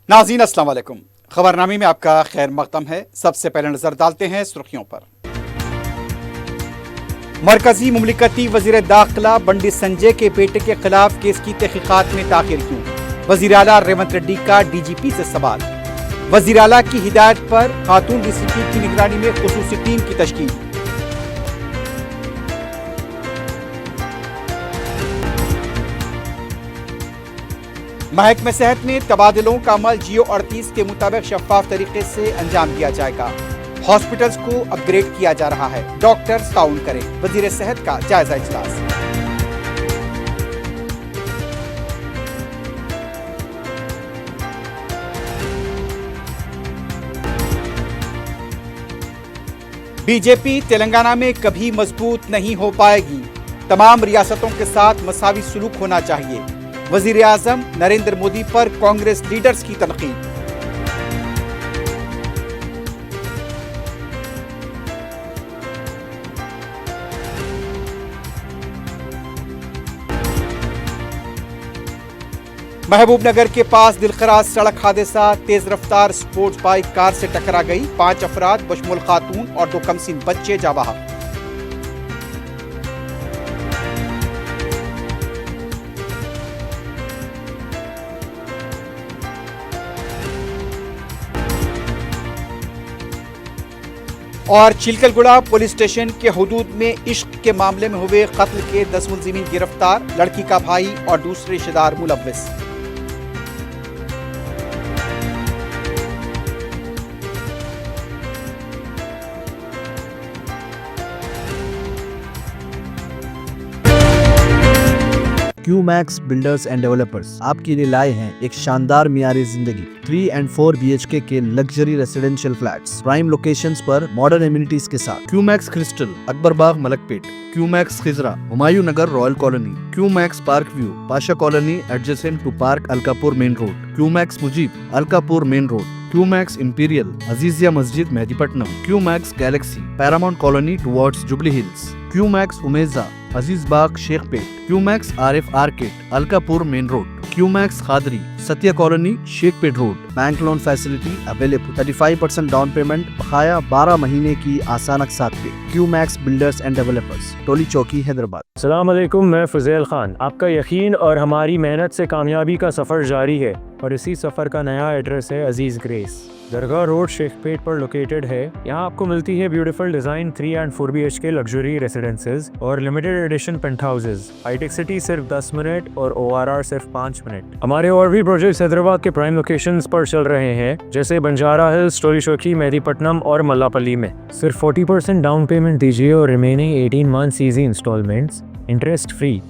नाज़रीन अस्सलाम वालेकुम। खबरनामे में आपका खैर मक़दम है। सबसे पहले नजर डालते हैं सुर्खियों पर। मरकजी मुमलिकती वज़ीर दाखिला बंडी संजय के बेटे के खिलाफ केस की तहकीकात में ताख़ीर क्यों? वज़ीर आला रेवंत रेड्डी का डीजीपी से सवाल। वज़ीर आला की हिदायत पर खातून डीसीपी की निगरानी में खुसूसी टीम की तश्कील। महकमे सेहत में तबादलों का अमल जियो 38 के मुताबिक शफाफ तरीके से अंजाम दिया जाएगा। हॉस्पिटल्स को अपग्रेड किया जा रहा है, डॉक्टर्स ताउन करें। वजीर सेहत का जायजा इजलास। बीजेपी तेलंगाना में कभी मजबूत नहीं हो पाएगी। तमाम रियासतों के साथ मसावी सलूक होना चाहिए। वजीर आजम नरेंद्र मोदी पर कांग्रेस लीडर्स की तनकीद। महबूब नगर के पास दिलखराज सड़क हादसा, तेज रफ्तार स्पोर्ट्स बाइक कार से टकरा गई। 5 अफराद बशमुल खातून और 2 कमसिन बच्चे जाँ बहक। और चिलकलगुड़ा पुलिस स्टेशन के हुदूद में इश्क के मामले में हुए कत्ल के 10 मुलजिमीन गिरफ्तार। लड़की का भाई और दूसरे रिश्तेदार मुलव्विस। क्यूमैक्स बिल्डर्स एंड डेवलपर्स आपके लिए लाए हैं एक शानदार मियारी जिंदगी 3 and 4 BHK के luxury residential flats prime locations पर मॉडर्न एमिनिटीज के साथ। Qmax Crystal, Akbar Bagh, Malakpet. Qmax Khizra, Humayun Nagar, Royal Colony. Qmax Park View, Pasha Colony adjacent to park Alkapur main road. Qmax Mujeeb, Alkapur main road. Qmax Imperial, Azizia Masjid, Mehdipatnam. Qmax Galaxy, Paramount Colony towards Jubilee Hills. Qmax Umeja, Aziz Bagh, Shaikpet. Qmax RF Arcade, Alkapur main road. Qmax Khadri, Satya Colony, Shaikpet road. Bank loan facility available. 35% down payment, बकाया 12 महीने की आसान अक़सात पे। QMax builders and developers, टोली चौकी, हैदराबाद। अस्सलाम वालेकुम, मैं फुज़ैल खान। आपका यकीन और हमारी मेहनत से कामयाबी का सफ़र जारी है और इसी सफ़र का नया एड्रेस है अजीज़ ग्रेस। दरगाह रोड, शेखपेट पर लोकेटेड है। यहाँ आपको मिलती है beautiful design 3 and 4 BHK luxury residences और लिमिटेड एडिशन पेंट हाउसेज। हाईटेक सिटी सिर्फ 10 मिनट और ORR सिर्फ 5 मिनट। हमारे और भी प्रोजेक्ट्स हैदराबाद के प्राइम लोकेशंस पर चल रहे हैं, जैसे बंजारा हिल्स, टोली चौकी, मेहदीपट्टनम और मल्लापल्ली में। सिर्फ 40% डाउन पेमेंट दीजिए और remaining 18 months easy instalments, interest free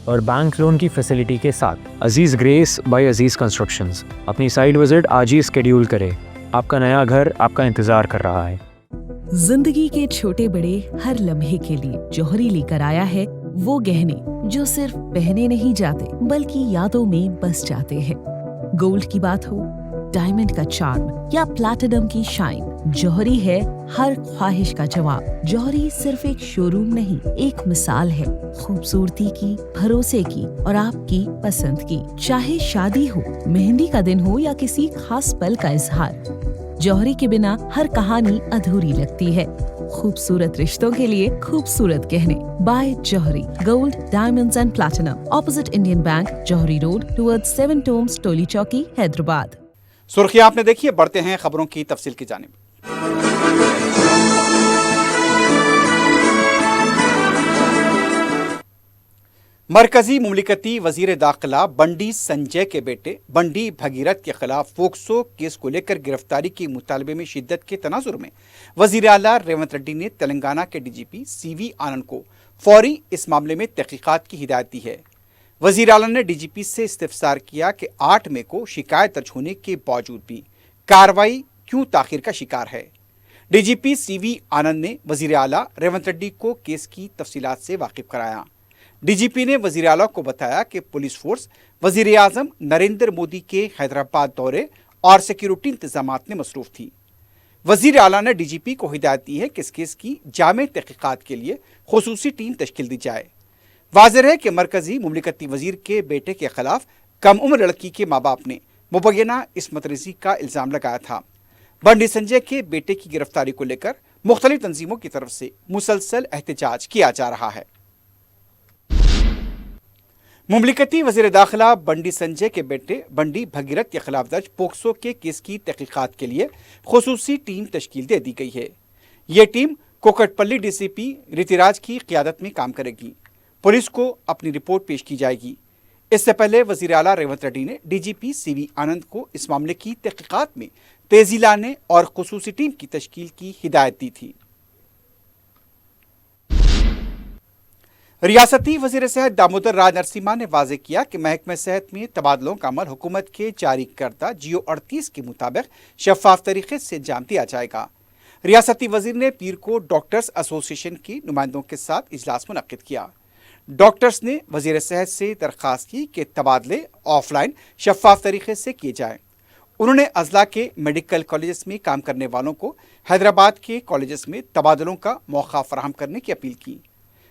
और बैंक लोन की फैसिलिटी के साथ। Aziz grace by Aziz constructions. अपनी साइट विजिट आज ही स्केड्यूल करें। आपका नया घर आपका इंतजार कर रहा है। जिंदगी के छोटे बड़े हर लम्हे के लिए जौहरी लेकर आया है वो गहने जो सिर्फ पहने नहीं जाते बल्कि यादों में बस जाते हैं। गोल्ड की बात हो, डायमंड का चार्म या प्लैटिनम की शाइन, जौहरी है हर ख्वाहिश का जवाब। जौहरी सिर्फ एक शोरूम नहीं, एक मिसाल है खूबसूरती की, भरोसे की और आपकी पसंद की। चाहे शादी हो, मेहंदी का दिन हो या किसी खास पल का इजहार, जौहरी के बिना हर कहानी अधूरी लगती है। खूबसूरत रिश्तों के लिए खूबसूरत गहने by Jauhari. Gold, diamonds and platinum, opposite Indian Bank, Jauhari road, towards 7 tombs, Toli Chowki, Hyderabad. सुर्खियां आपने देखी है, बढ़ते हैं खबरों की तफसील की जानिब। मरकजी मुमलिकती वजीर दाखिला बंडी संजय के बेटे बंडी भगीरथ के खिलाफ फोक्सो केस को लेकर गिरफ्तारी के मुतालबे में शिद्दत के तनाजुर में वजीर आला रेवंत रेड्डी ने तेलंगाना के डीजीपी CV आनंद को फौरी इस मामले में तहकीकात की हिदायत दी है। वजीर आला ने डीजीपी से इस्तफसार किया कि 8 मई को शिकायत दर्ज होने के बावजूद भी कार्रवाई क्यों ताखिर का शिकार है। डीजीपी CV आनंद ने वजीर आला रेवंत रेड्डी को केस की तफसीलात से वाकिफ कराया। डीजीपी ने वजीर आला को बताया कि पुलिस फोर्स वजीर आजम नरेंद्र मोदी के हैदराबाद दौरे और सिक्योरिटी इंतजामात में मसरूफ थी। वजीर आला ने डीजीपी को हिदायत दी है कि इस केस की जामे तहकीकात के लिए खुसूसी टीम तश्कील दी जाए। वाज़ेह है कि मरकजी मुमलिकती वजीर के बेटे के खिलाफ कम उम्र लड़की के माँ बाप ने मुबैना इस्मत रेज़ी का इल्ज़ाम लगाया था। बंडी संजय के बेटे की गिरफ्तारी को लेकर मुख्तलिफ तंजीमों की तरफ से मुसलसल एहतजाज किया जा रहा है। मुमलिकती वज़ीर दाखिला बंडी संजय के बेटे बंडी भगीरथ के खिलाफ दर्ज पोक्सो के केस की तहकीकात के लिए खुसूसी टीम तश्कील दे दी गई है। ये टीम कोकटपल्ली डीसीपी ऋतिराज की क़ियादत में काम करेगी। पुलिस को अपनी रिपोर्ट पेश की जाएगी। इससे पहले वज़ीर आला रेवंत रेड्डी ने डीजीपी सीवी आनंद को इस मामले की तहकीकात में तेजी लाने और खुसूसी टीम की तश्कील की हिदायत दी थी। रियासती वज़ीर सेहत दामोदर राज नरसिम्हा ने वाज़ेह किया कि महकमे सेहत में तबादलों का अमल हुकूमत के जारी करदा जियो 38 के मुताबिक शफाफ तरीके से अंजाम दिया जाएगा। रियासती वज़ीर ने पीर को डॉक्टर्स एसोसिएशन के नुमाइंदों के साथ इजलास मुनक्किद किया। डॉक्टर्स ने वज़ीर सेहत से दरख्वास्त की कि तबादले ऑफलाइन शफाफ तरीके से किए जाएं। उन्होंने अजला के मेडिकल कॉलेजेस में काम करने वालों को हैदराबाद के कॉलेजेस में तबादलों का मौका फराहम करने की अपील की।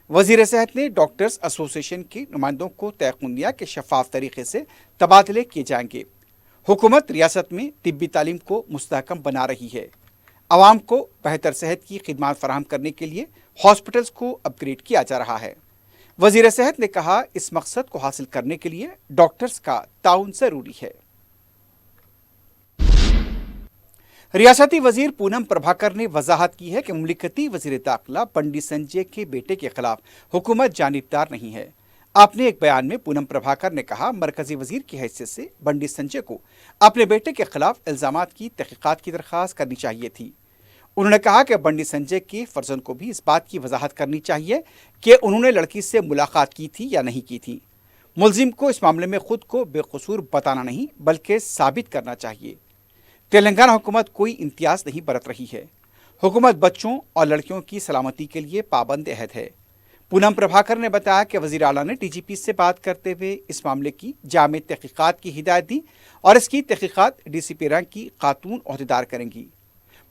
वज़ीर सेहत ने डॉक्टर्स एसोसिएशन के नुमाइंदों को तयक़ुन दिया कि शफाफ तरीके से तबादले किए जाएंगे। हुकूमत रियासत में तिब्बी तालीम को मुस्तहकम बना रही है। आवाम को बेहतर सेहत की खिदमात फराहम करने के लिए हॉस्पिटल्स को अपग्रेड किया जा रहा है। वज़ीर सेहत ने कहा, इस मकसद को हासिल करने के लिए डॉक्टर्स का ताउन ज़रूरी है। रियासती वज़ीर पूनम प्रभाकर ने वजाहत की है कि मुमलिकती वज़ीर दाखिला बंडी संजय के बेटे के खिलाफ हुकूमत जानिबदार नहीं है। अपने एक बयान में पूनम प्रभाकर ने कहा, मरकजी वज़ीर की हैसियत से बंडी संजय को अपने बेटे के खिलाफ इल्ज़ामात की तहकीकात की दरख्वास्त करनी चाहिए थी। उन्होंने कहा कि बंडी संजय के फर्जंद को भी इस बात की वजाहत करनी चाहिए कि उन्होंने लड़की से मुलाकात की थी या नहीं की थी। मुलजिम को इस मामले में खुद को बेकसूर बताना नहीं बल्कि साबित करना चाहिए। तेलंगाना हुकूमत कोई इम्तियाज़ नहीं बरत रही है। हुकूमत बच्चों और लड़कियों की सलामती के लिए पाबंद अहद है। पूनम प्रभाकर ने बताया कि वज़ीर आला ने डीजीपी से बात करते हुए इस मामले की जामे तहकीकात की हिदायत दी और इसकी तहकीकात डीसीपी रैंक की खातून ओहदेदार करेंगी।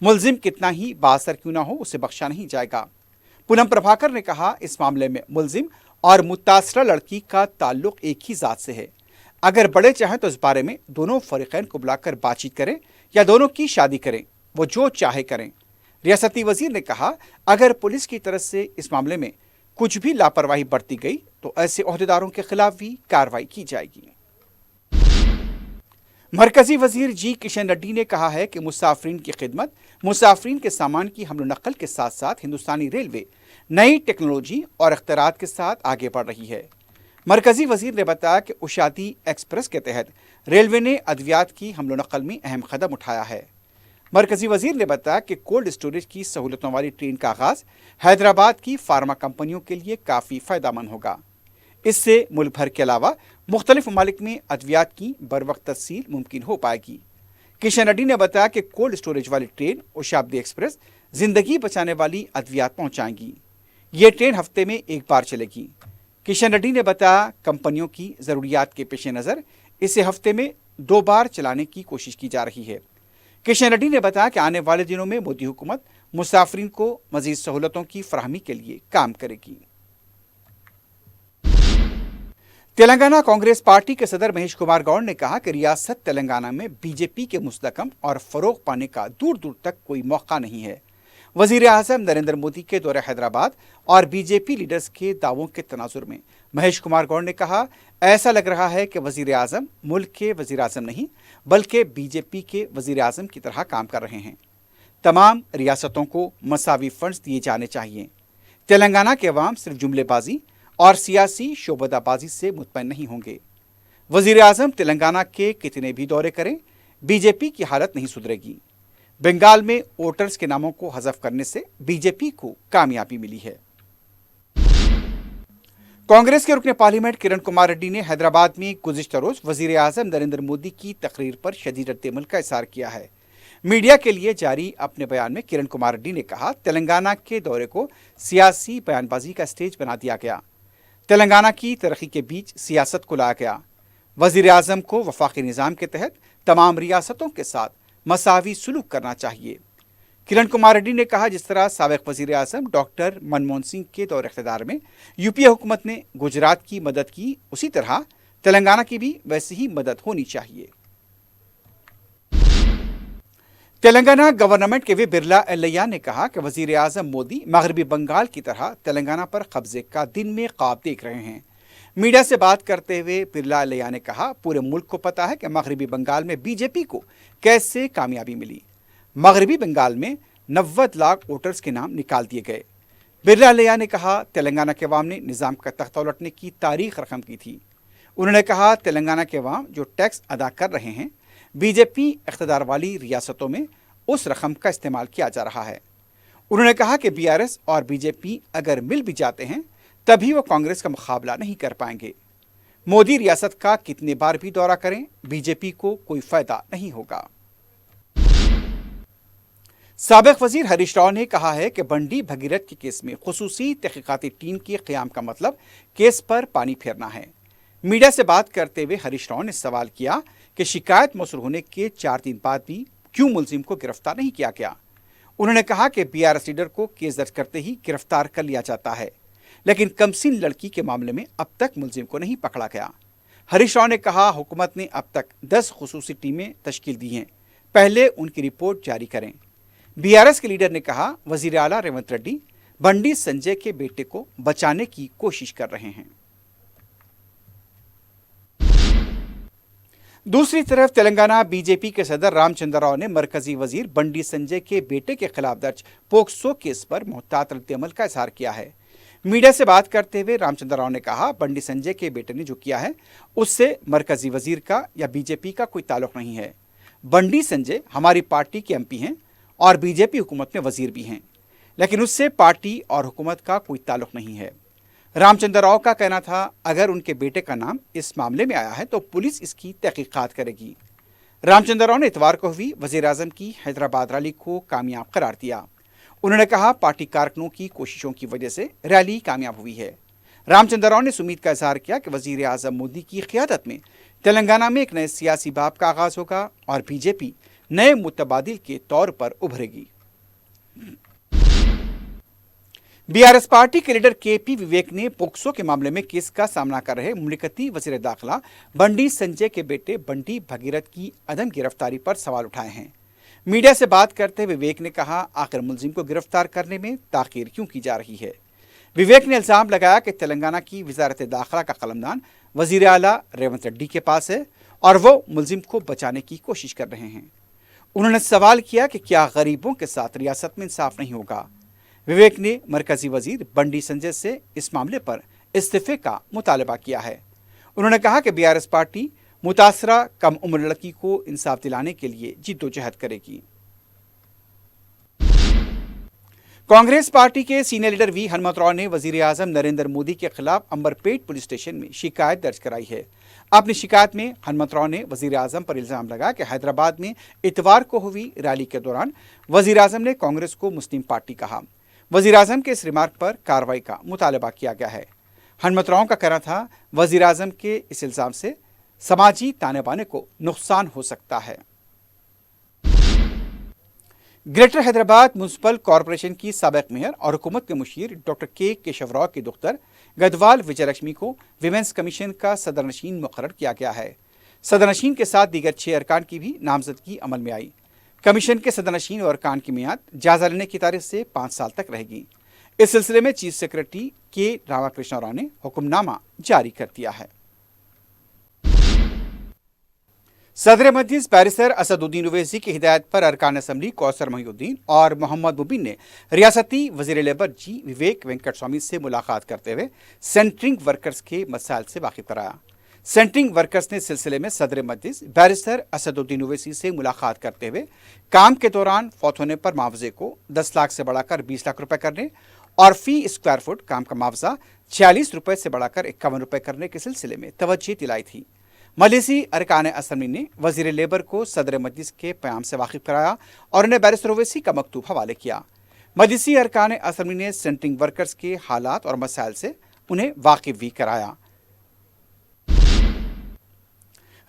मुलजिम कितना ही बाअसर क्यों ना हो, उसे बख्शा नहीं जाएगा। पूनम प्रभाकर ने कहा, इस मामले में मुलजिम और मुतासरा लड़की का ताल्लुक एक ही ज़ात से है। अगर बड़े चाहें तो इस बारे में दोनों फरीकैन को बुलाकर बातचीत करें या दोनों की शादी करें, वो जो चाहे करें। रियासती वज़ीर ने कहा, अगर पुलिस की तरफ से इस मामले में कुछ भी लापरवाही बरती गई तो ऐसे ओहदेदारों के खिलाफ भी कार्रवाई की जाएगी। मरकजी वज़ीर जी किशन रेड्डी ने कहा है कि मुसाफिरीन की खिदमत, मुसाफिरीन के सामान की हमलो नकल के साथ साथ हिंदुस्तानी रेलवे नई टेक्नोलॉजी और इख्तिरात के साथ आगे बढ़ रही है। मरकजी वज़ीर ने बताया कि उशादी एक्सप्रेस के तहत रेलवे ने अद्वियात की हमलो नकल में अहम कदम उठाया है। मरकजी वज़ीर ने बताया कि कोल्ड स्टोरेज की सहूलतों वाली ट्रेन का आगाज़ हैदराबाद की फार्मा कंपनियों के लिए काफ़ी फ़ायदेमंद होगा। इससे मुल्क भर के अलावा मुख्तलिफ ममालिक में अद्वियात की बरवक्त तस्सील मुमकिन हो पाएगी। किशन रेड्डी ने बताया कि कोल्ड स्टोरेज वाली ट्रेन उशादी एक्सप्रेस ज़िंदगी बचाने वाली अद्वियात पहुँचाएंगी। ये ट्रेन हफ्ते में एक बार चलेगी। किशन रेड्डी ने बताया, कंपनियों की ज़रूरियात के पेश नज़र इसे हफ्ते में 2 बार चलाने की कोशिश की जा रही है। किशन रेड्डी ने बताया कि आने वाले दिनों में मोदी हुकूमत मुसाफिरीन को मज़ीद सहूलतों की फराहमी के लिए काम करेगी। तेलंगाना कांग्रेस पार्टी के सदर महेश कुमार गौड़ ने कहा कि रियासत तेलंगाना में बीजेपी के मुस्तहकम और फ़रोग पाने का दूर दूर तक कोई मौका नहीं है। वज़ीर आज़म नरेंद्र मोदी के दौरे हैदराबाद और बीजेपी लीडर्स के दावों के तनाजुर में महेश कुमार गौड़ ने कहा, ऐसा लग रहा है कि वज़ीर आज़म मुल्क के वज़ीर आज़म नहीं बल्कि बीजेपी के वज़ीर आज़म की तरह काम कर रहे हैं। तमाम रियासतों को मसावी फंड्स दिए जाने चाहिए। तेलंगाना के अवाम सिर्फ जुमलेबाजी और सियासी शोबदाबाजी से मुतमईन नहीं होंगे। वज़ीर आज़म तेलंगाना के कितने भी दौरे करें, बीजेपी की हालत नहीं सुधरेगी। बंगाल में वोटर्स के नामों को हज़फ करने से बीजेपी को कामयाबी मिली है। कांग्रेस के रुकने पार्लियामेंट किरण कुमार रेड्डी ने हैदराबाद में गुज़िश्ता रोज़ वज़ीर आज़म नरेंद्र मोदी की तकरीर पर शदीद रद्द-ए-अमल का इज़हार किया है। मीडिया के लिए जारी अपने बयान में किरण कुमार रेड्डी ने कहा, तेलंगाना के दौरे को सियासी बयानबाजी का स्टेज बना दिया गया। तेलंगाना की तरक्की के बीच सियासत को लाया गया। वज़ीर आज़म को वफाकी निज़ाम के तहत तमाम रियासतों के साथ मसावी सुलूक करना चाहिए। किरण कुमार रेड्डी ने कहा, जिस तरह साबिक़ वज़ीर आज़म डॉक्टर मनमोहन सिंह के दौर इख्तियार में यूपीए हुकूमत ने गुजरात की मदद की, उसी तरह तेलंगाना की भी वैसी ही मदद होनी चाहिए। तेलंगाना गवर्नमेंट के वी बिरला एलैया ने कहा कि वजीर आजम मोदी मगरबी बंगाल की तरह तेलंगाना पर कब्जे का दिन में ख्वाब देख रहे हैं। मीडिया से बात करते हुए बिरला एलैया ने कहा, पूरे मुल्क को पता है कि मगरबी बंगाल में बीजेपी को कैसे कामयाबी मिली। मगरबी बंगाल में 90 लाख वोटर्स के नाम निकाल दिए गए। बिरला एलैया ने कहा, तेलंगाना के अवाम ने निज़ाम का तख्ता उलटने की तारीख रकम की थी। उन्होंने कहा, तेलंगाना के अवाम जो टैक्स अदा कर रहे हैं, बीजेपी इख्तिदार वाली रियासतों में उस रकम का इस्तेमाल किया जा रहा है। उन्होंने कहा कि बीआरएस और बीजेपी अगर मिल भी जाते हैं तभी वो कांग्रेस का मुकाबला नहीं कर पाएंगे। मोदी रियासत का कितने बार भी दौरा करें, बीजेपी को कोई फायदा नहीं होगा। साबिक वजीर हरीश राव ने कहा है कि बंडी भगीरथ के केस में खुसूसी तहकीकाती टीम के क़याम का मतलब केस पर पानी फेरना है। मीडिया से बात करते हुए हरीश राव ने सवाल किया कि शिकायत मौसूल होने के 4 दिन बाद भी क्यों मुलजिम को गिरफ्तार नहीं किया गया। उन्होंने कहा कि बीआरएस लीडर को केस दर्ज करते ही गिरफ्तार कर लिया जाता है, लेकिन कमसिन लड़की के मामले में अब तक मुलजिम को नहीं पकड़ा गया। हरीश राव ने कहा, हुकूमत ने अब तक 10 खुसूसी टीमें तश्कील दी हैं, पहले उनकी रिपोर्ट जारी करें। बीआरएस के लीडर ने कहा, वजीर आला रेवंत रेड्डी बंडी संजय के बेटे को बचाने की कोशिश कर रहे हैं। दूसरी तरफ तेलंगाना बीजेपी के सदर रामचंद्र राव ने मरकजी वजीर बंडी संजय के बेटे के खिलाफ दर्ज पोक्सो केस पर मुहतात रद्द-ए-अमल का इजहार किया है। मीडिया से बात करते हुए रामचंद्र राव ने कहा, बंडी संजय के बेटे ने जो किया है उससे मरकजी वजीर का या बीजेपी का कोई ताल्लुक नहीं है। बंडी संजय हमारी पार्टी के एमपी हैं और बीजेपी हुकूमत में वजीर भी हैं, लेकिन उससे पार्टी और हुकूमत का कोई ताल्लुक नहीं है। रामचंद्र राव का कहना था, अगर उनके बेटे का नाम इस मामले में आया है तो पुलिस इसकी तहकीकात करेगी। रामचंद्र राव ने इतवार को हुई वजीर आजम की हैदराबाद रैली को कामयाब करार दिया। उन्होंने कहा, पार्टी कारकुनों की कोशिशों की वजह से रैली कामयाब हुई है। रामचंद्र राव ने उम्मीद का इजहार किया कि वजीर आजम मोदी की क़ियादत में तेलंगाना में एक नए सियासी बाब का आगाज होगा और बीजेपी नए मुतबादिल के तौर पर उभरेगी। बीआरएस पार्टी के लीडर केपी विवेक ने पोक्सो के मामले में केस का सामना कर रहे मुमलिकती वजीर दाखिला बंडी संजय के बेटे बंडी भगीरथ की अदम गिरफ्तारी पर सवाल उठाए हैं। मीडिया से बात करते हुए विवेक ने कहा, आखिर मुलजिम को गिरफ्तार करने में ताखीर क्यों की जा रही है। विवेक ने इल्जाम लगाया कि तेलंगाना की वजारत दाखिला का कलमदान वजीर आला रेवंत रेड्डी के पास है और वो मुलजिम को बचाने की कोशिश कर रहे हैं। उन्होंने सवाल किया कि क्या गरीबों के साथ रियासत में इंसाफ नहीं होगा। विवेक ने मरकजी वजीर बंडी संजय से इस मामले पर इस्तीफे का मुतालबा किया है। उन्होंने कहा कि बीआरएस पार्टी मुतासरा कम उम्र लड़की को इंसाफ दिलाने के लिए जिद्दोजहद करेगी। कांग्रेस पार्टी के senior leader V Hanumath Rao ने वजीर आजम नरेंद्र मोदी के खिलाफ अंबरपेट पुलिस स्टेशन में शिकायत दर्ज कराई है। अपनी शिकायत में हनुमत राव ने वजीर आजम पर इल्जाम लगाया कि हैदराबाद में इतवार को हुई रैली के दौरान वजीर आजम ने कांग्रेस को मुस्लिम पार्टी कहा। वजीर आजम के इस रिमार्क पर कार्रवाई का मुतालबा किया गया है। हनुमत राव का कहना था, वजीर आजम के इस इल्जाम से समाजी ताने बाने को नुकसान हो सकता है। ग्रेटर हैदराबाद म्युनिसिपल कॉरपोरेशन की साबिक मेयर और हुकूमत के मुशीर डॉक्टर के केशव राव की दुख्तर गदवाल विजयलक्ष्मी को विमेंस कमीशन का सदरनशीन मुकर्रर किया गया है। सदरनशीन के साथ दीगर 6 अरकान की भी नामजदगी अमल में आई। कमीशन के सदरनशीन और अरकान की मियाद जायजा लेने की तारीख से 5 साल तक रहेगी। इस सिलसिले में चीफ सेक्रेटरी के रामाकृष्ण राव ने हुक्मनामा जारी कर दिया है। सदर मजलिस बैरिस्टर असदुद्दीन ओवैसी की हिदायत पर अरकान असम्बली कौसर मोहिउद्दीन और मोहम्मद मुबीन ने रियासती वजीर लेबर जी विवेक वेंकट स्वामी से मुलाकात करते हुए सेंटरिंग वर्कर्स के मसाइल से वाकिफ कराया। सेंटरिंग वर्कर्स ने सिलसिले में सदर मजलिस बैरिस्टर असदुद्दीन ओवैसी से मुलाकात करते हुए काम के दौरान फौत होने पर मुआवजे को 10 लाख से बढ़ाकर 20 लाख रुपए करने और फी स्क्वायर फुट काम का मुआवजा 46 रुपए से बढ़ाकर 51 रुपए करने के सिलसिले में तवज्जो दिलाई थी। मजलिसी अरकान असम्बली ने वजीर लेबर को सदर मजलिस के प्याम से वाकिफ कराया और उन्हें बैरिस्टर ओवैसी का मकतूब हवाले किया। मजलिसी अरकान असम्बली ने सेंटरिंग वर्कर्स के हालात और मसाइल से उन्हें वाकिफ भी कराया।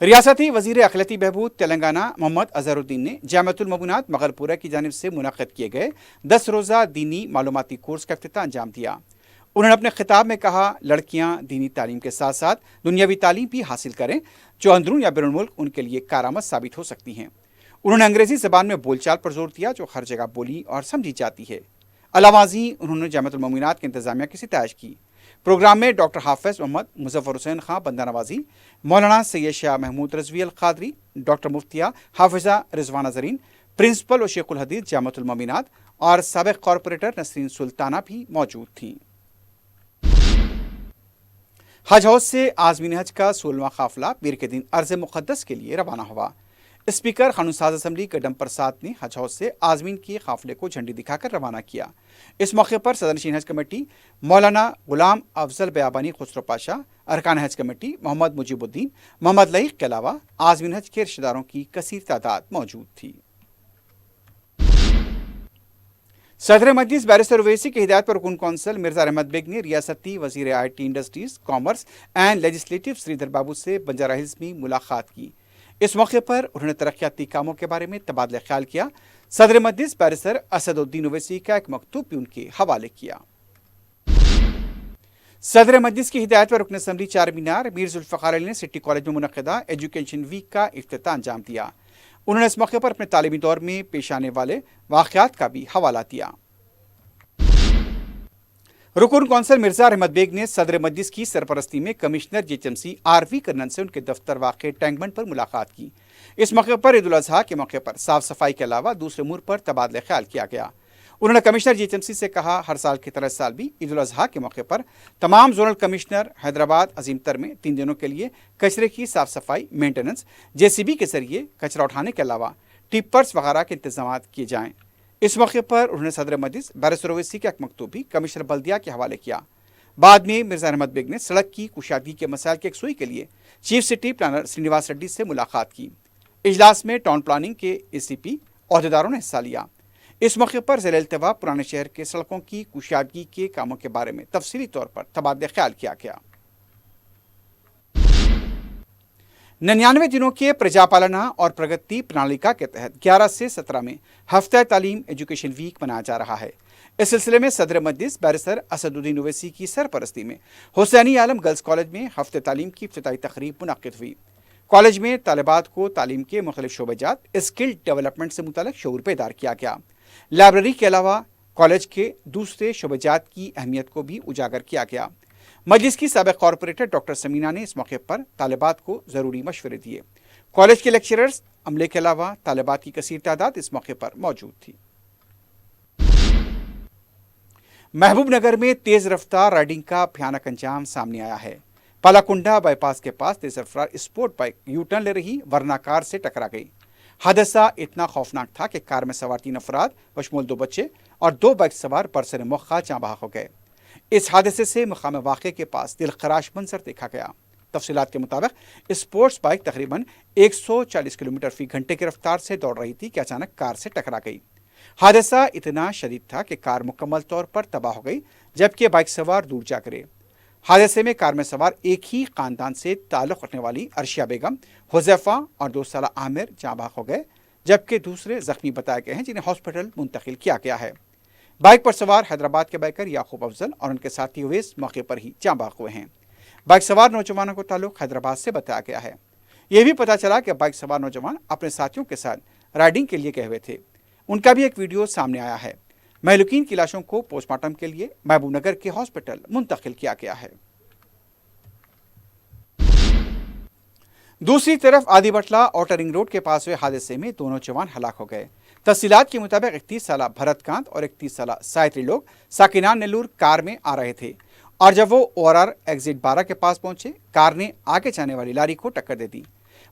रियासती वजीर अखिलती बहबूद तेलंगाना मोहम्मद अजहरुद्दीन ने जामिअतुल मबूनात मगलपुरा की जानिब से मुनक़्क़द किए गए 10 रोज़ा दीनी मालूमाती कोर्स का इफ्तिताह अंजाम दिया। उन्होंने अपने खिताब में कहा, लड़कियां दीनी तालीम के साथ साथ दुनियावी तालीम भी हासिल करें जो अंदरून या बैरून मुल्क उनके लिए कारआमद साबित हो सकती हैं। انہوں نے انگریزی زبان میں بول چال پر زور دیا جو ہر جگہ بولی اور سمجھی جاتی ہے۔ علاوہ ازیں انہوں نے جامعۃ المومنات کے انتظامیہ کی ستائش کی۔ پروگرام میں ڈاکٹر حافظ محمد مظفر حسین خان بندہ نوازی، مولانا سید شاہ محمود رضوی القادری، ڈاکٹر مفتیہ حافظہ رضوانہ زرین، پرنسپل و شیخ الحدیث جامعۃ المومنات اور سابق کارپوریٹر نسرین سلطانہ بھی موجود تھیں۔ حج ہاؤس سے عازمین حج کا 16واں قافلہ پیر کے دن ارض مقدس کے لیے روانہ ہوا۔ اسپیکر قانون ساز اسمبلی گڈم پرساد نے حج ہاؤس سے عازمین کے قافلے کو جھنڈی دکھا کر روانہ کیا۔ اس موقع پر صدر نشین حج کمیٹی مولانا غلام افضل بیابانی خسرو پاشا، ارکان حج کمیٹی محمد مجیب الدین، محمد لعیق کے علاوہ عازمین حج کے رشتہ داروں کی کثیر تعداد موجود تھی۔ صدر مجلس بیرسٹر اویسی کی ہدایت پر رکن کونسل مرزا احمد بیگ نے ریاستی وزیر I T industries, commerce and legislative Sridhar Babu سے بنجارہ ہلز میں ملاقات کی۔ اس موقع پر انہوں نے ترقیاتی کاموں کے بارے میں تبادلہ خیال کیا۔ صدر مجلس بیرسٹر اسد الدین اویسی کا ایک مکتوب بھی ان کے حوالے کیا۔ صدر مجلس کی ہدایت پر رکن اسمبلی چار مینار میر ذوالفقار علی نے سٹی کالج میں منعقدہ ایجوکیشن ویک کا افتتاح انجام دیا۔ انہوں نے اس موقع پر اپنے تعلیمی دور میں پیش آنے والے واقعات کا بھی حوالہ دیا۔ رکن کونسل مرزا احمد بیگ نے صدر مجلس کی سرپرستی میں commissioner G H M C R V Karnan سے ان کے دفتر واقع ٹینک بنڈ پر ملاقات کی۔ اس موقع پر عید الاضحیٰ کے موقع پر صاف صفائی کے علاوہ دوسرے امور پر تبادلہ خیال کیا گیا۔ انہوں نے commissioner G H M C سے کہا ہر سال کی طرح اس سال بھی عید الاضحیٰ کے موقع پر تمام زونل کمشنر حیدرآباد عظیم تر میں 3 دنوں کے لیے کچرے کی صاف صفائی، مینٹیننس، جے سی بی کے ذریعے کچرا اٹھانے کے علاوہ ٹپرز وغیرہ کے انتظامات کیے جائیں۔ اس موقع پر انہوں نے صدر مجلس بیرسٹر اویسی کا ایک مکتوب بھی کمشنر بلدیہ کے حوالے کیا۔ بعد میں مرزا احمد بیگ نے سڑک کی کشادگی کے مسائل کی یکسوئی کے لیے chief city planner Srinivas ready سے ملاقات کی۔ اجلاس میں ٹاؤن پلاننگ کے اے سی پی عہدیداروں نے حصہ لیا۔ اس موقع پر ذیل التواء پرانے شہر کے سڑکوں کی کشادگی کے کاموں کے بارے میں تفصیلی طور پر تبادلہ خیال کیا گیا۔ 99 دنوں کے پرجا پالنا اور پرگتی پرنالیکا کے تحت 11 سے 17 میں ہفتہ تعلیم ایجوکیشن ویک منایا جا رہا ہے۔ اس سلسلے میں صدر مجلس بیرسٹر اسد الدین اویسی کی سرپرستی میں حسینی عالم گرلز کالج میں ہفتہ تعلیم کی افتتاحی تقریب منعقد ہوئی۔ کالج میں طالبات کو تعلیم کے مختلف شعبہ جات، اسکل ڈیولپمنٹ سے متعلق شعور بیدار کیا گیا۔ لائبریری کے علاوہ کالج کے دوسرے شعبہ جات کی اہمیت کو بھی اجاگر کیا گیا۔ مجلس کی سابق کارپوریٹر ڈاکٹر سمینہ نے اس موقع پر طالبات کو ضروری مشورے دیے۔ کالج کے لیکچررز، عملے کے علاوہ طالبات کی کثیر تعداد اس موقع پر موجود تھی۔ محبوب نگر میں تیز رفتار رائڈنگ کا بھیانک انجام سامنے آیا ہے۔ پالاکنڈا بائی پاس کے پاس تیز رفتار اسپورٹ بائک یو ٹرن لے رہی ورنہ کار سے ٹکرا گئی۔ حادثہ اتنا خوفناک تھا کہ کار میں سوار 3 افراد بشمول 2 بچے اور 2 بائک سوار برسر موقع جاں بحق ہو گئے۔ اس حادثے سے مقام واقعے کے پاس دلخراش منظر دیکھا گیا۔ تفصیلات کے مطابق اسپورٹس بائک تقریباً 140 کلومیٹر فی گھنٹے کی رفتار سے دوڑ رہی تھی کہ اچانک کار سے ٹکرا گئی۔ حادثہ اتنا شدید تھا کہ کار مکمل طور پر تباہ ہو گئی جبکہ بائک سوار دور جا گرے۔ حادثے میں کار میں سوار ایک ہی خاندان سے تعلق رکھنے والی عرشیہ بیگم، حذیفہ اور 2 سالہ عامر جاں بحق ہو گئے جبکہ دوسرے زخمی بتائے گئے ہیں جنہیں ہاسپٹل منتقل کیا گیا ہے۔ بائک پر سوار حیدرآباد کے بائکر یعقوب افضل اور ان کے ساتھی اویس موقع پر ہی جاں بحق ہوئے ہیں۔ بائک سوار نوجوانوں کو تعلق حیدرآباد سے بتایا گیا ہے۔ یہ بھی پتہ چلا کہ بائک سوار نوجوان اپنے ساتھیوں کے ساتھ رائڈنگ کے لیے گئے ہوئے تھے۔ ان کا بھی ایک ویڈیو سامنے آیا ہے۔ مہلوکین کی لاشوں کو پوسٹ مارٹم کے لیے محبوب نگر کے ہاسپٹل منتقل کیا گیا ہے۔ دوسری طرف آدی بٹلہ آؤٹر رنگ روڈ کے پاس ہوئے حادثے میں 2 نوجوان ہلاک ہو گئے۔ تفصیلات کے مطابق 31 سالہ بھرت کانت اور 31 سالہ سائتری لوگ ساکنان نیلور کار میں آ رہے تھے اور جب وہ ORR ایگزٹ 12 کے پاس پہنچے کار نے آگے جانے والی لاری کو ٹکر دے دی۔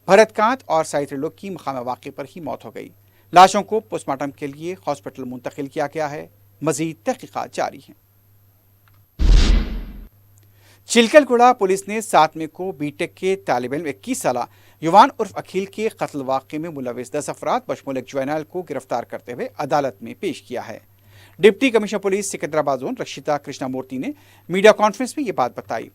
بھرت کانت اور سائتری لوگ کی مقام واقعے پر ہی موت ہو گئی۔ لاشوں کو پوسٹ مارٹم کے لیے ہاسپٹل منتقل کیا گیا ہے۔ مزید تحقیقات جاری ہیں۔ چلکل گڑھا پولیس نے 7 مئی کو بی ٹیک کے طالب علم 21 سالہ یوان عرف اکھیل کے قتل واقعے میں ملوث 10 افراد بشمول ایک جوینائل کو گرفتار کرتے ہوئے عدالت میں پیش کیا ہے۔ Deputy commissioner police Secunderabad zone Rakshita Krishna Murthy نے میڈیا کانفرنس میں یہ بات بتائی۔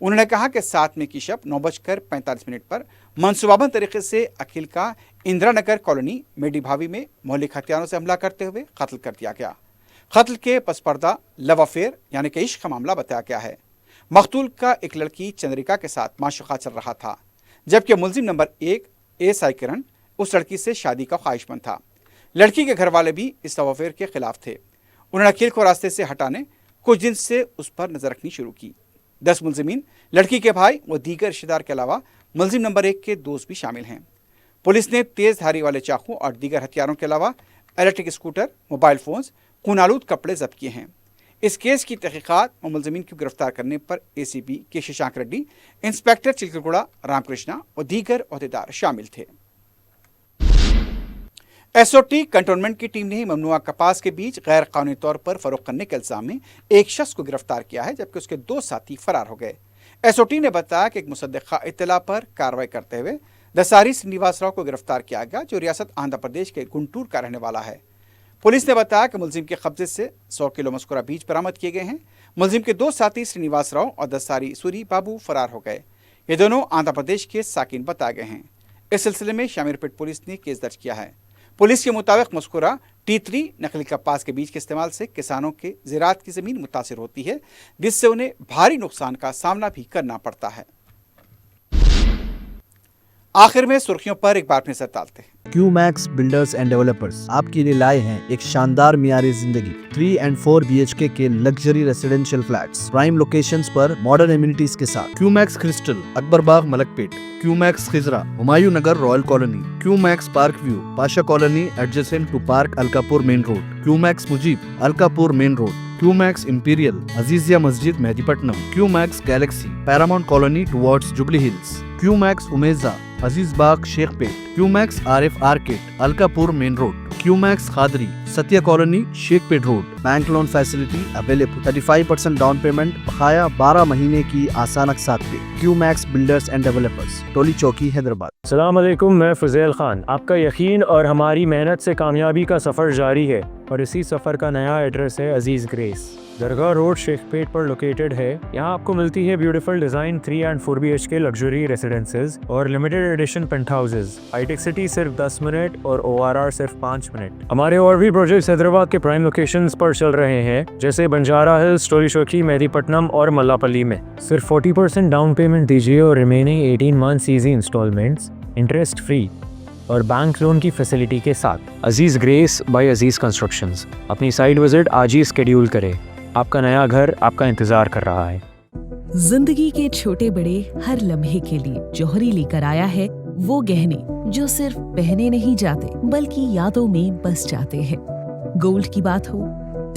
انہوں نے کہا کہ 7 مئی کی شب 9:45 پر منصوبہ بند طریقے سے اکھیل کا اندرا نگر کالونی میڈی بھاوی میں مہلک ہتھیاروں سے حملہ کرتے ہوئے قتل کر دیا گیا۔ قتل کے پس پردہ لو افیئر یعنی کہ عشق کا معاملہ بتایا گیا ہے۔ مقتول کا ایک لڑکی چندریکا کے ساتھ معشوقہ چل رہا تھا جبکہ ملزم نمبر 1 اے سائی کرن उस लड़की से शादी का ख्वाहिशमंद था। लड़की के घर वाले भी इस लव अफेयर के खिलाफ थे। उन्होंने अखिल को रास्ते से हटाने कुछ दिन से उस पर नजर रखनी शुरू की। 10 मुलजिमीन, लड़की के भाई व दीगर रिश्तेदार के अलावा मुलजिम नंबर 1 के दोस्त भी शामिल हैं। पुलिस ने तेज धारी वाले चाकू और दीगर हथियारों के अलावा इलेक्ट्रिक स्कूटर, मोबाइल फोन्स, खूनालूद कपड़े जब्त किए हैं। इस केस की तहकीकात और मुलजिमीन को गिरफ्तार करने पर एसीपी के शशांक रेड्डी, इंस्पेक्टर चिलकलगुड़ा रामकृष्णा और दीगर अहदेदार शामिल थे। एसओटी कंटोनमेंट की टीम ने ममनुआ कपास के बीच गैर कानूनी तौर पर फरोख्त करने के इल्जाम में एक शख्स को गिरफ्तार किया है, जबकि उसके 2 साथी फरार हो गए। एसओटी ने बताया कि एक मुसद्दिक़ा इत्तला पर कार्रवाई करते हुए दसारी श्रीनिवास राव को गिरफ्तार किया गया, जो रियासत आंध्र प्रदेश के गुंटूर का रहने वाला है। पुलिस ने बताया कि मुलजिम के कब्जे से 100 किलो मस्कुरा बीज बरामद किए गए हैं। मुलजिम के 2 साथी श्रीनिवास राव और दसारी सूरी बाबू फरार हो गए। ये दोनों आंध्र प्रदेश के साकिन बताए गए हैं। इस सिलसिले में शामीरपेट पुलिस ने केस दर्ज किया है। पुलिस के मुताबिक मस्कुरा टी3 नकली कपास के बीज के इस्तेमाल से किसानों के ज़राअत की ज़मीन मुतासिर होती है, जिससे उन्हें भारी नुकसान का सामना भी करना पड़ता है। आखिर में सुर्खियों पर एक बार नजर डालते हैं। क्यूमैक्स बिल्डर्स एंड डेवलपर्स आपके लिए लाए हैं एक शानदार मियारी जिंदगी 3 and 4 BHK के luxury residential flats prime locations पर मॉडर्न एमिनिटीज के साथ। Qmax Crystal, Akbarbagh, Malakpet. Qmax Khizra, Humayun Nagar, Royal Colony. Qmax Park View, Pasha Colony adjacent to park Alkapur main road. Qmax Mujeeb, Alkapur main road. Qmax Imperial, Azizia Masjid, Mehdipatnam. Qmax Galaxy, Paramount Colony towards Jubilee Hills. Qmax Umeja, Aziz Bagh, Shaikpet. Qmax Arif Arcade, Alkapur main road. Qmax Khadri, Satya Colony, Shaikpet road. Bank loan facility available. 35% down payment, बकाया 12 महीने की आसान अक़सात पे। QMax builders and developers, टोली चौकी, हैदराबाद। अस्सलाम वालेकुम, मैं फुज़ैल खान। आपका यकीन और हमारी मेहनत से कामयाबी का सफ़र जारी है और इसी सफ़र का नया एड्रेस है अजीज़ ग्रेस। दरगाह रोड, शेखपेट पर लोकेटेड है। यहाँ आपको मिलती है beautiful design 3 and 4 BHK luxury residences और लिमिटेड एडिशन पेंट हाउसेज। हाईटेक सिटी सिर्फ 10 मिनट और ORR सिर्फ 5 मिनट। हमारे और भी प्रोजेक्ट्स हैदराबाद के प्राइम लोकेशंस पर चल रहे हैं, जैसे बंजारा हिल्स, टोली चौकी, मेहदीपट्टनम और मल्लापल्ली में। सिर्फ 40% डाउन पेमेंट दीजिए और remaining 18 months easy instalments interest free और बैंक लोन की फैसिलिटी के साथ। Aziz grace by Aziz constructions. अपनी साइट विजिट आज ही स्केड्यूल करें। आपका नया घर आपका इंतजार कर रहा है। जिंदगी के छोटे बड़े हर लम्हे के लिए जौहरी लेकर आया है वो गहने जो सिर्फ पहने नहीं जाते बल्कि यादों में बस जाते हैं। गोल्ड की बात हो,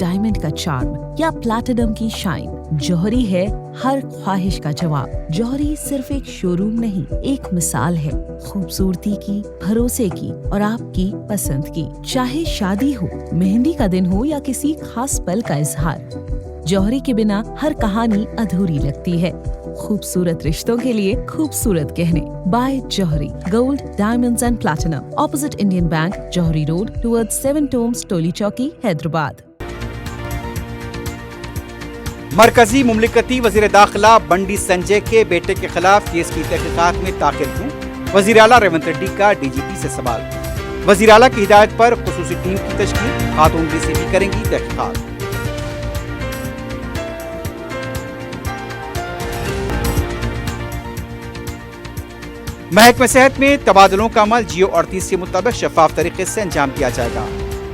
डायमंड का चार्म या प्लैटिनम की शाइन, जौहरी है हर ख्वाहिश का जवाब। जौहरी सिर्फ एक शोरूम नहीं, एक मिसाल है खूबसूरती की, भरोसे की और आपकी पसंद की। चाहे शादी हो, मेहंदी का दिन हो या किसी खास पल का इजहार, जौहरी के बिना हर कहानी अधूरी लगती है। खूबसूरत रिश्तों के लिए खूबसूरत गहने by Jauhari. Gold, diamonds and platinum, opposite Indian Bank, Jauhari road, towards 7 tombs, Toli Chowki, Hyderabad. मरकजी मुमलिकती वजीर दाखिला बंडी संजय के बेटे के खिलाफ केस की तहकीकात में ताखिर क्यों? वजीर आला रेवंत रेड्डी का डीजीपी से सवाल। वजीर आला की हिदायत पर खुसूसी टीम की तश्कील, खातून डीसीपी करेंगी तहकीकात। महकमे सेहत में तबादलों का अमल जियो 38 के मुताबिक शफाफ तरीके से अंजाम दिया जाएगा।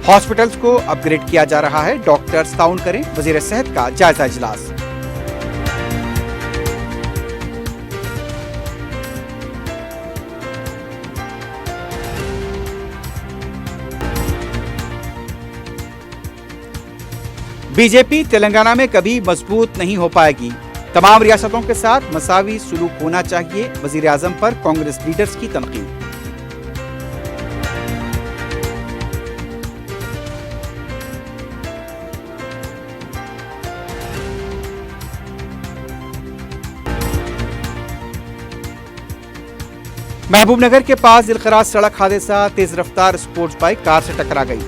हॉस्पिटल्स को अपग्रेड किया जा रहा है, डॉक्टर्स ताउन करें, वजीर सेहत का जायजा इजलास। बीजेपी तेलंगाना में कभी मजबूत नहीं हो पाएगी। तमाम रियासतों के साथ मसावी सुलूक होना चाहिए, वजीर आजम पर कांग्रेस लीडर्स की तनकीद। महबूबनगर के पास दिलखराज सड़क हादसा, तेज रफ्तार स्पोर्ट्स बाइक कार से टकरा गई।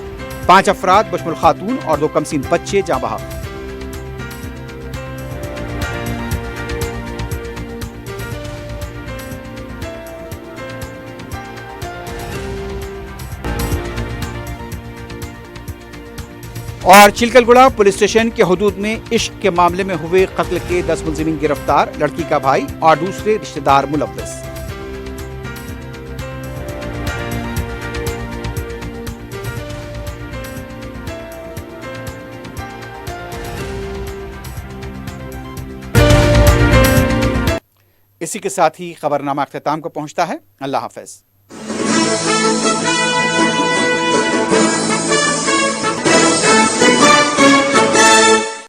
5 अफराद बशमुल खातून और 2 कमसीन बच्चे जाँ बहक। और चिलकलगुड़ा पुलिस स्टेशन के हुदूद में इश्क के मामले में हुए कत्ल के 10 मुलजिमीन गिरफ्तार, लड़की का भाई और दूसरे रिश्तेदार मुलव्वस। اسی کے ساتھ ہی خبرنامہ اختتام کو پہنچتا ہے۔ اللہ حافظ۔